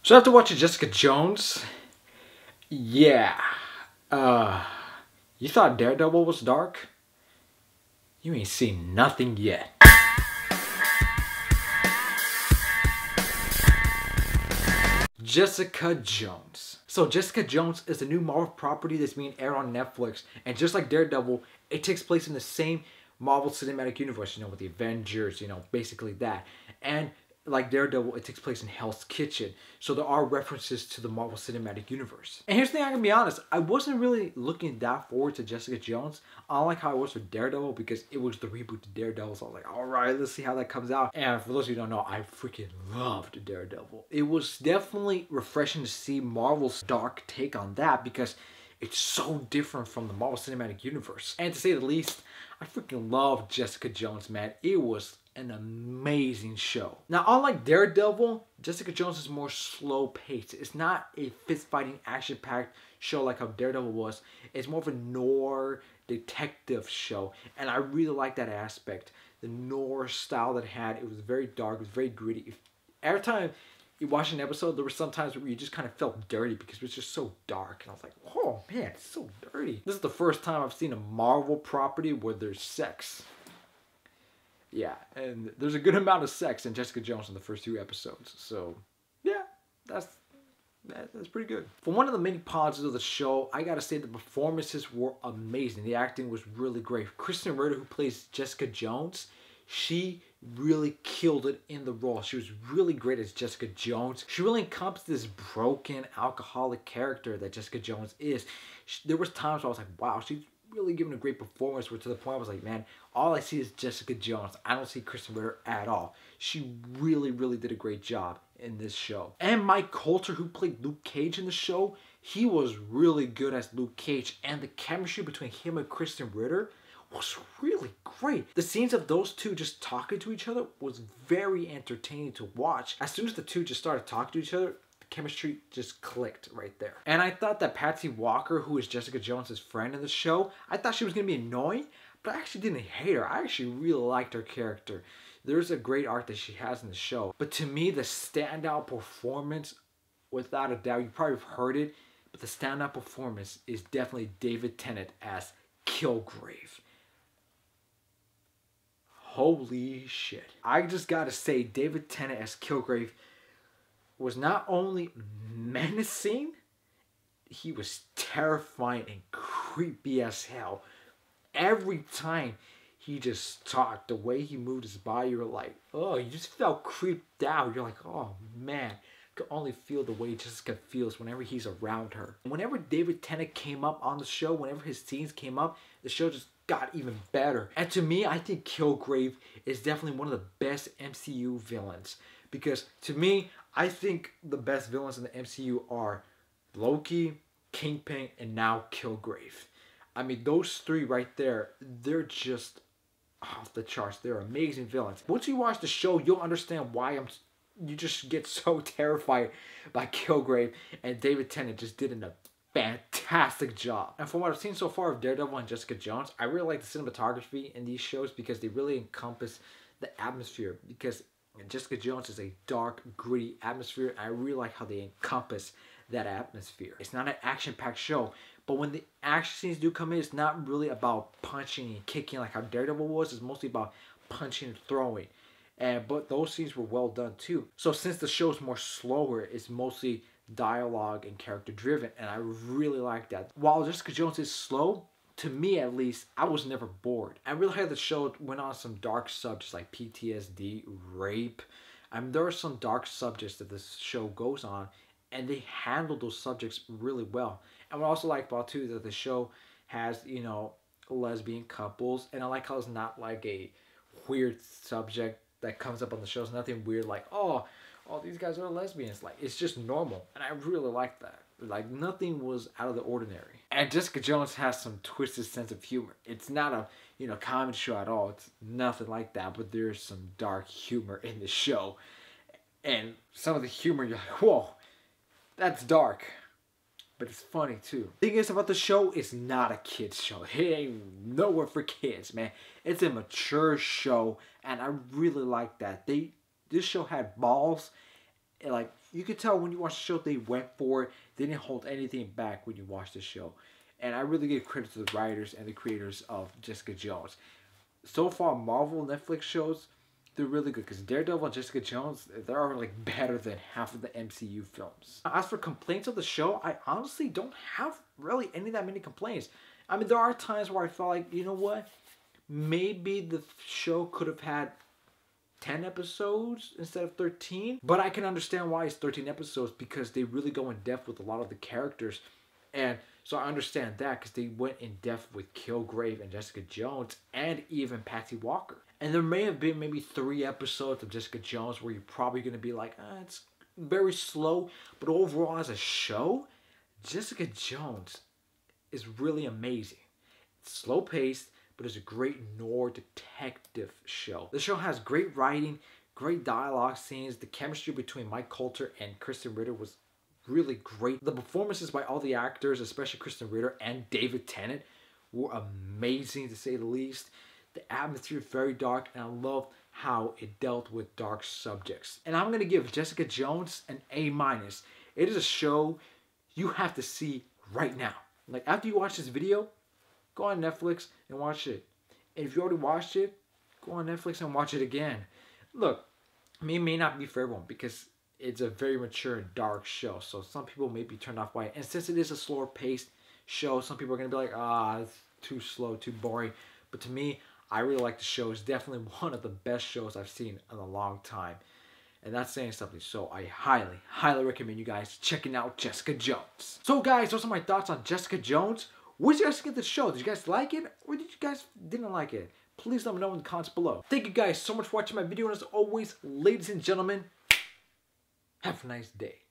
So after watching Jessica Jones, yeah, you thought Daredevil was dark? You ain't seen nothing yet. Jessica Jones. So Jessica Jones is a new Marvel property that's being aired on Netflix. And just like Daredevil, it takes place in the same Marvel Cinematic Universe, with the Avengers, basically that. And like Daredevil, it takes place in Hell's Kitchen. So there are references to the Marvel Cinematic Universe. And here's the thing, I can be honest, I wasn't really looking that forward to Jessica Jones, unlike how I was for Daredevil, because it was the reboot to Daredevil. So I was like, alright, let's see how that comes out. And for those of you who don't know, I freaking loved Daredevil. It was definitely refreshing to see Marvel's dark take on that, because it's so different from the Marvel Cinematic Universe. And to say the least, I freaking love Jessica Jones, man. It was an amazing show. Now, unlike Daredevil, Jessica Jones is more slow-paced. It's not a fist-fighting, action-packed show like how Daredevil was. It's more of a noir detective show, and I really like that aspect. The noir style that it had, it was very dark, it was very gritty. Every time you watch an episode, there were some times where you just kind of felt dirty because it was just so dark. And I was like, oh man, it's so dirty. This is the first time I've seen a Marvel property where there's sex. Yeah, and there's a good amount of sex in Jessica Jones in the first 2 episodes. So, yeah, that's pretty good. For one of the many positives of the show, I gotta say the performances were amazing. The acting was really great. Krysten Ritter, who plays Jessica Jones, she really killed it in the role. She was really great as Jessica Jones. She really encompassed this broken, alcoholic character that Jessica Jones is. There was times where I was like, wow, she's really giving a great performance, where to the point I was like, man, all I see is Jessica Jones. I don't see Krysten Ritter at all. She really, really did a great job in this show. And Mike Colter, who played Luke Cage in the show, he was really good as Luke Cage, and the chemistry between him and Krysten Ritter was really great. The scenes of those two just talking to each other was very entertaining to watch. As soon as the two just started talking to each other, the chemistry just clicked right there. And I thought that Patsy Walker, who is Jessica Jones' friend in the show, I thought she was going to be annoying, but I actually didn't hate her. I actually really liked her character. There's a great arc that she has in the show. But to me, the standout performance, without a doubt, you probably have heard it, but the standout performance is definitely David Tennant as Kilgrave. Holy shit. I just gotta say, David Tennant as Kilgrave was not only menacing, he was terrifying and creepy as hell. Every time he just talked, the way he moved his body, you were like, oh, you just felt creeped out. You're like, oh man, I could only feel the way Jessica feels whenever he's around her. Whenever David Tennant came up on the show, whenever his scenes came up, the show just got even better. And to me, I think Kilgrave is definitely one of the best MCU villains. Because to me, I think the best villains in the MCU are Loki, Kingpin, and now Kilgrave. I mean, those 3 right there, they're just off the charts. They're amazing villains. Once you watch the show, you'll understand why you just get so terrified by Kilgrave, and David Tennant just did a fantastic job. And from what I've seen so far of Daredevil and Jessica Jones, I really like the cinematography in these shows because they really encompass the atmosphere. Because Jessica Jones is a dark, gritty atmosphere, and I really like how they encompass that atmosphere. It's not an action-packed show, but when the action scenes do come in, it's not really about punching and kicking like how Daredevil was. It's mostly about punching and throwing. But those scenes were well done too. So since the show is more slower, it's mostly dialogue and character driven, and I really like that. While Jessica Jones is slow, to me at least, I was never bored. I really like the show went on some dark subjects like PTSD, rape. I mean, there are some dark subjects that this show goes on, and they handle those subjects really well. And what I also like about too is that the show has, lesbian couples, and I like how it's not like a weird subject that comes up on the show. It's nothing weird like, oh, these guys are lesbians. Like, it's just normal, and I really like that. Like, nothing was out of the ordinary. And Jessica Jones has some twisted sense of humor. It's not a, comedy show at all. It's nothing like that, but there's some dark humor in the show. And some of the humor, you're like, whoa, that's dark. But it's funny, too. The thing is about the show, it's not a kid's show. It ain't nowhere for kids, man. It's a mature show, and I really like that. This show had balls, And like, you could tell when you watch the show, they went for it. They didn't hold anything back when you watch the show. And I really give credit to the writers and the creators of Jessica Jones. So far, Marvel Netflix shows, they're really good. Because Daredevil and Jessica Jones, they're like better than half of the MCU films. As for complaints of the show, I honestly don't have really any that many complaints. I mean, there are times where I felt like, you know what? Maybe the show could have had 10 episodes instead of 13. But I can understand why it's 13 episodes, because they really go in depth with a lot of the characters. And so I understand that, because they went in depth with Kilgrave and Jessica Jones and even Patsy Walker. And there may have been maybe 3 episodes of Jessica Jones where you're probably going to be like, it's very slow. But overall, as a show, Jessica Jones is really amazing. It's slow paced, but it's a great noir detective show. The show has great writing, great dialogue scenes. The chemistry between Mike Colter and Krysten Ritter was really great. The performances by all the actors, especially Krysten Ritter and David Tennant, were amazing to say the least. The atmosphere is very dark, and I love how it dealt with dark subjects. And I'm going to give Jessica Jones an A-. It is a show you have to see right now. Like, after you watch this video, go on Netflix and watch it. And if you already watched it, go on Netflix and watch it again. Look, I mean, it may not be for everyone, because it's a very mature and dark show. So some people may be turned off by it. And since it is a slower paced show, some people are going to be like, it's too slow, too boring. But to me, I really like the show. It's definitely one of the best shows I've seen in a long time. And that's saying something. So I highly, highly recommend you guys checking out Jessica Jones. So guys, those are my thoughts on Jessica Jones. What did you guys think of the show? Did you guys like it? Or did you guys didn't like it? Please let me know in the comments below. Thank you guys so much for watching my video. And as always, ladies and gentlemen, have a nice day.